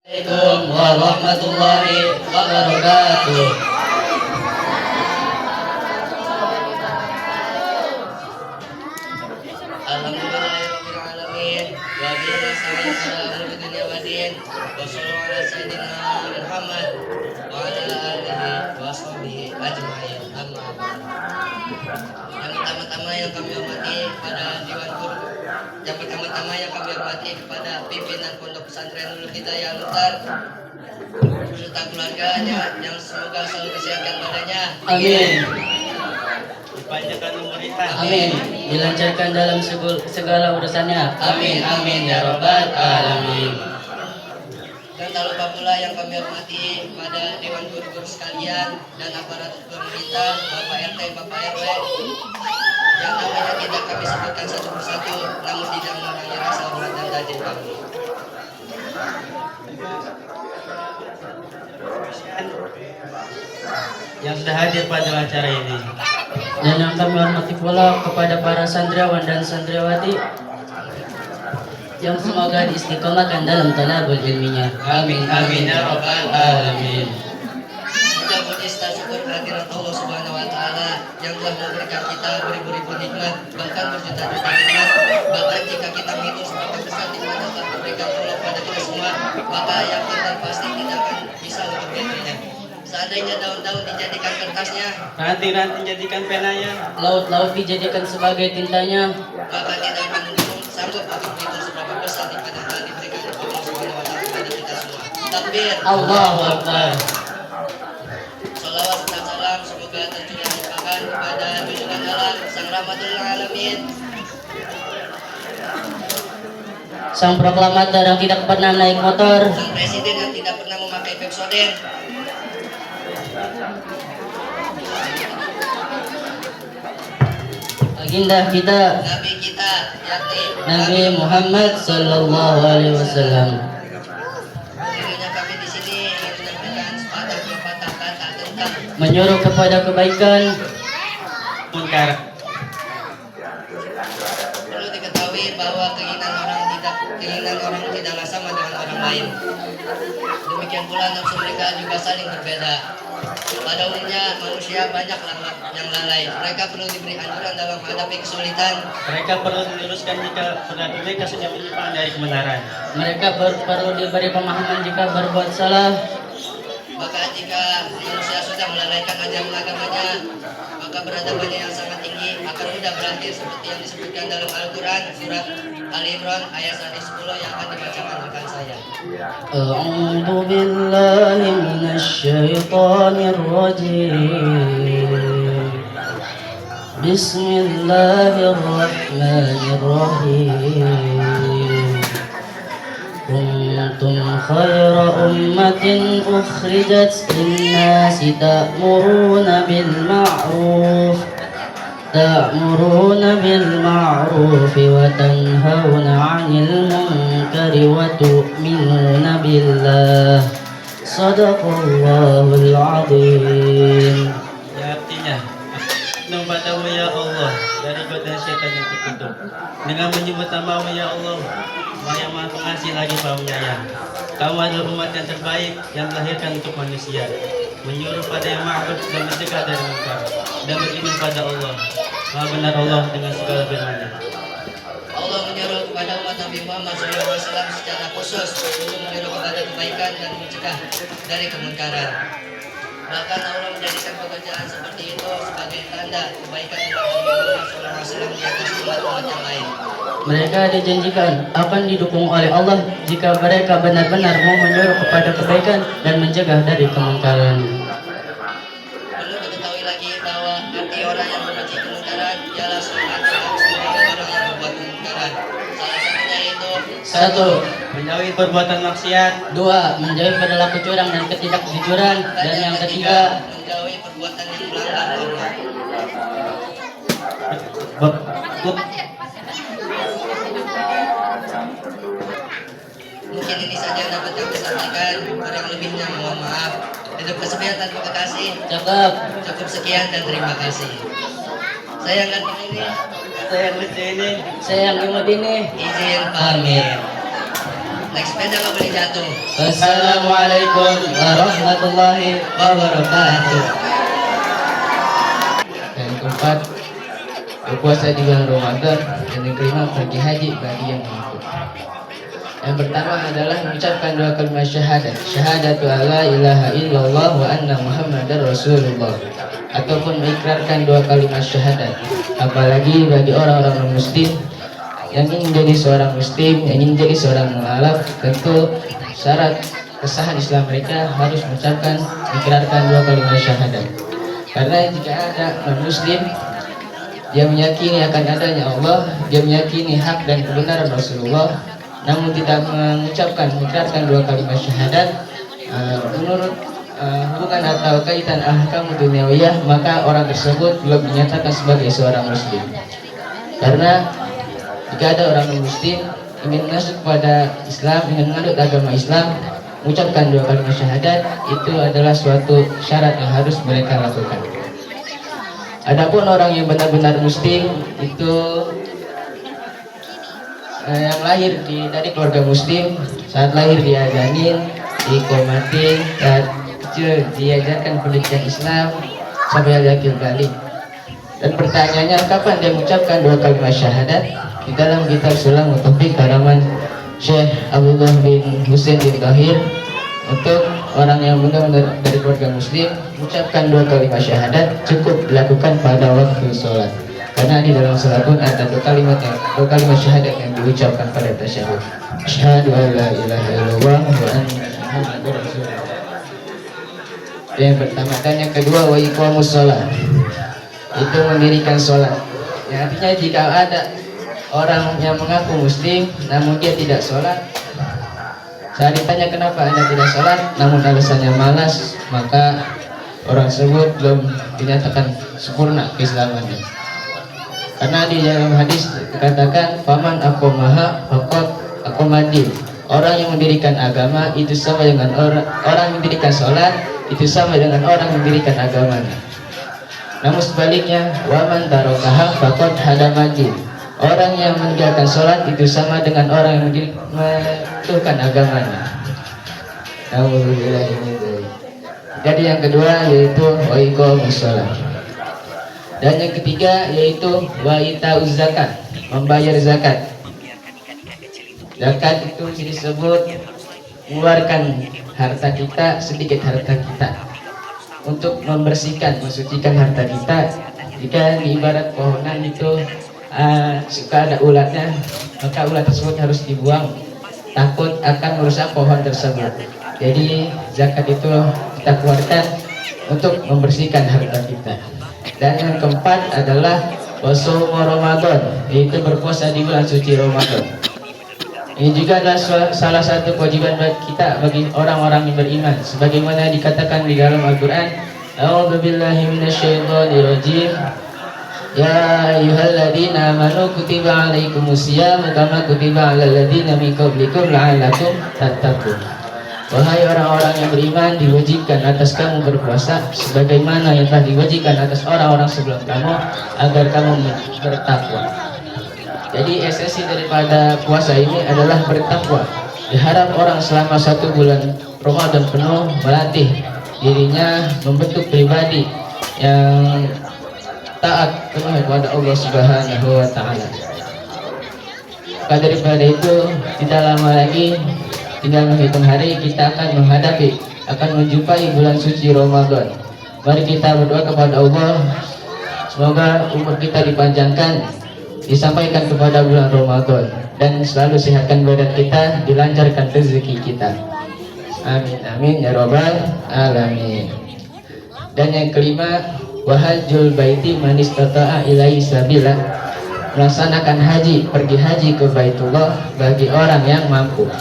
Assalamualaikum warahmatullahi wabarakatuh. Alhamdulillahirabbil alamin wa bihi nasta'in ala umuri dunya waddin wa sallallahu ala sayyidina Muhammad wa ala alihi wa sahbihi ajma'in. Amma ba'd. Yang pertama-tama yang kami hormati pada Dewan Guru, yang pertama-tama yang kami hormati kepada pimpinan Pondok Pesantren Nurul Hidayah Lutar beserta keluarganya yang semoga selalu disehatkan badannya. Amin. Dipanjangkan umurnya. Amin. Dilancarkan dalam segala urusannya. Amin. Amin ya rabbal alamin. Dan tak lupa pula yang kami hormati pada Dewan Guru-Guru sekalian dan aparat pemerintah, Bapak RT, Bapak RW, yang namanya tidak kami sebutkan satu persatu, namun tidak mengurangi rasa hormat dan tajim kami. Yang sudah hadir pada acara ini. Dan yang kami hormati pula kepada para santriawan dan santriwati yang semoga diistiqomahkan dalam talabul ilminya. Amin. Amin ya rabbal alamin. Kita puji syukur kehadirat Allah Subhanahu wa taala yang telah memberikan kita beribu-ribu nikmat, bahkan berjuta-juta nikmat. Bahkan jika kita menghitung seberapa besar nikmat yang telah diberikan Allah pada kita semua, maka yakin dan pasti tidak akan bisa untuk menghitungnya. Seandainya daun-daun dijadikan kertasnya, Nanti jadikan penanya. Laut-laut dijadikan sebagai tintanya. maka tidak akan mungkin sanggup untuk menghitung seberapa besar nikmat yang telah diberikan Allah Subhanahu wa taala kepada kita semua. Takbir. Allahu Akbar. Salawat dan salam semoga tercurah limpahkan kepada junjungan alam sang rahmatul alamin, Sang proklamator yang tidak pernah naik motor. sang presiden yang tidak pernah memakai Pepsodent, Baginda kita Nabi kita yakni Nabi Muhammad sallallahu alaihi wasallam. Tentunya kami di sini ingin menyampaikan sepatah dua patah kata tentang Menyuruh kepada kebaikan. Munkar. perlu diketahui bahwa keinginan orang tidaklah sama dengan orang lain. Demikian pula nafsu mereka juga saling berbeda. Pada umumnya manusia banyak yang lalai. Mereka perlu diberi anjuran dalam menghadapi kesulitan. Mereka perlu diluruskan jika berarti mereka sudah menyimpang dari kebenaran. Mereka perlu diberi pemahaman jika berbuat salah. Maka jika manusia sudah melalaikan ajaran agamanya, maka beradabannya yang sangat tinggi akan mudah berakhir seperti yang disebutkan dalam Al-Quran surat Ali Imran ayat 110 yang akan dibacakan rekan saya. A'udzu billahi minasyaitonir rajim. Bismillahirrahmanirrahim. Kuntum khaira ummatin ukhrijat lin-nasi ta'muruna bil ma'ruf wa tanhauna 'anil munkari wa tu'minuna billah. Shadaqallahul 'azim. Ya, artinya padamu ya Allah dari godaan syaitan yang terkutuk. Dengan menyebut namamu ya Allah, yang maha pengasih lagi maha penyayang. Kamu adalah umat yang terbaik yang dilahirkan untuk manusia, menyuruh pada yang ma'ruf dan mencegah dari munkar, dan beriman pada Allah. Maha benar Allah dengan segala firman-Nya. Allah menyuruh kepada umat Nabi Muhammad SAW secara khusus untuk menyuruh kepada kebaikan dan mencegah dari kemungkaran. Bahkan Allah menjadikan pekerjaan seperti itu sebagai tanda kebaikan umat Nabi Muhammad SAW di atas umat-umat yang lain. Mereka dijanjikan akan didukung oleh Allah jika mereka benar-benar mau menyuruh kepada kebaikan dan mencegah dari kemungkaran. Perlu diketahui lagi bahwa arti orang yang membenci kemungkaran ialah semangat semua orang yang berbuat kemungkaran. Salah satunya yaitu 1. Menjauhi perbuatan maksiat. 2. Menjauhi perilaku curang dan ketidakjujuran. Dan yang ketiga, menjauhi perbuatan yang melanggar Allah. Mungkin ini saja yang dapat kami sampaikan. Kurang lebihnya mohon maaf. Hidup kesepian dan terima kasih. cakep. Cukup sekian dan terima kasih. Saya akan ini Saya yang lucu ini. Saya yang imut ini. izin pamit. naik sepeda nggak boleh jatuh. Assalamualaikum warahmatullahi wabarakatuh. Yang keempat, berpuasa di bulan Ramadan. Dan yang kelima, pergi haji bagi yang mampu. Yang pertama adalah mengucapkan dua kalimat syahadat. Syahadatu alla ilaha illallah wa anna muhammadar rasulullah. Ataupun mengikrarkan dua kalimat syahadat. Apalagi bagi orang-orang muslim yang ingin menjadi seorang muslim, yang ingin menjadi seorang mu'alaf, tentu syarat kesahan Islam mereka harus mengucapkan, mengikrarkan dua kalimat syahadat. Karena jika ada non-muslim, dia meyakini akan adanya Allah, dia meyakini hak dan kebenaran Rasulullah, namun tidak mengucapkan, mengikrarkan dua kalimat syahadat, menurut hubungan atau kaitan ahkam duniawiyah, maka orang tersebut belum dinyatakan sebagai seorang muslim. Karena jika ada orang muslim ingin masuk pada Islam, ingin menganut agama Islam, mengucapkan dua kalimat syahadat itu adalah suatu syarat yang harus mereka lakukan. Adapun orang yang benar-benar muslim itu yang lahir dari keluarga muslim, saat lahir diajanin, diikomatin, saat kecil diajarkan pendidikan Islam sampai yakin balik. Dan pertanyaannya, kapan dia mengucapkan dua kalimat syahadat? Di dalam kitab Sulam Taufiq halaman Syekh Abdullah bin Husain bin Tahir, untuk orang yang benar-benar dari keluarga muslim, mengucapkan dua kalimat syahadat cukup dilakukan pada waktu sholat. Karena di dalam sholat pun ada dua kalimat syahadat yang diucapkan pada tasyahud. Asyhadu an la ilaha illallah wa anna muhammadar rasulullah. Yang pertama, dan yang kedua, wa iqamus sholat, itu mendirikan sholat. Yang artinya jika ada orang yang mengaku muslim namun dia tidak sholat, saat ditanya kenapa anda tidak sholat namun alasannya malas, maka orang tersebut belum dinyatakan sempurna keislamannya. Karena di dalam hadis dikatakan faman aqomaha faqad aqomadin, orang yang mendirikan agama itu sama dengan orang yang mendirikan sholat, itu sama dengan orang yang mendirikan agamanya. Namun sebaliknya, waman tarokaha faqad hadamadin, orang yang meninggalkan sholat itu sama dengan orang yang menjatuhkan agamanya. Jadi yang kedua yaitu wa iqamus shalah. Dan yang ketiga yaitu wa itauz zakat, membayar zakat. Zakat itu disebut mengeluarkan harta kita, sedikit harta kita, untuk membersihkan, mensucikan harta kita. Jika di ibarat pohonan itu suka ada ulatnya, maka ulat tersebut harus dibuang, takut akan merusak pohon tersebut. Jadi zakat itu kita keluarkan untuk membersihkan harta kita. Dan yang keempat adalah puasa Ramadan, yaitu berpuasa di bulan suci Ramadan. Ini juga adalah salah satu kewajiban bagi kita, bagi orang-orang yang beriman, sebagaimana dikatakan di dalam Al-Quran, A'udzubillahi minasyaitonirrajim, ya ayyuhalladzina amanu kutiba alaikumusiyam kama kutiba alal ladzina min qablikum la'allakum tattaqun. Wahai orang-orang yang beriman, diwajibkan atas kamu berpuasa sebagaimana yang telah diwajibkan atas orang-orang sebelum kamu, agar kamu bertakwa. Jadi esensi daripada puasa ini adalah bertakwa. Diharap orang selama 1 bulan Ramadan penuh melatih dirinya, membentuk pribadi yang taat penuh kepada Allah Subhanahu wa Ta'ala. Maka daripada itu, tidak lama lagi, tinggal menghitung hari, kita akan menjumpai bulan suci Ramadan. Mari kita berdoa kepada Allah, semoga umur kita dipanjangkan, disampaikan kepada bulan Ramadan, dan selalu sehatkan badan kita, dilancarkan rezeki kita. Amin amin ya rabbal alamin. Dan yang kelima, wahajjul baiti man istata'a ilaihi sabila, melaksanakan haji, pergi haji ke Baitullah bagi orang yang mampu.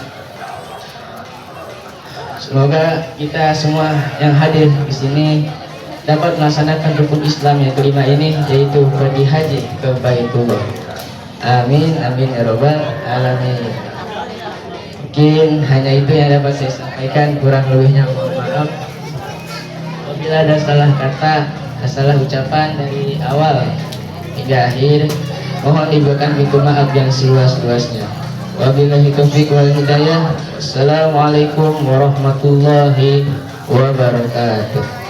Semoga kita semua yang hadir di sini dapat melaksanakan rukun Islam yang kelima ini, yaitu pergi haji ke Baitullah. Amin amin ya rabbal alamin. Mungkin hanya itu yang dapat saya sampaikan, kurang lebihnya mohon maaf. Apabila ada salah kata, salah ucapan dari awal hingga akhir, mohon diberikan pintu maaf yang seluas-luasnya. Wabillahi taufiq wal hidayah. Assalamualaikum warahmatullahi wabarakatuh.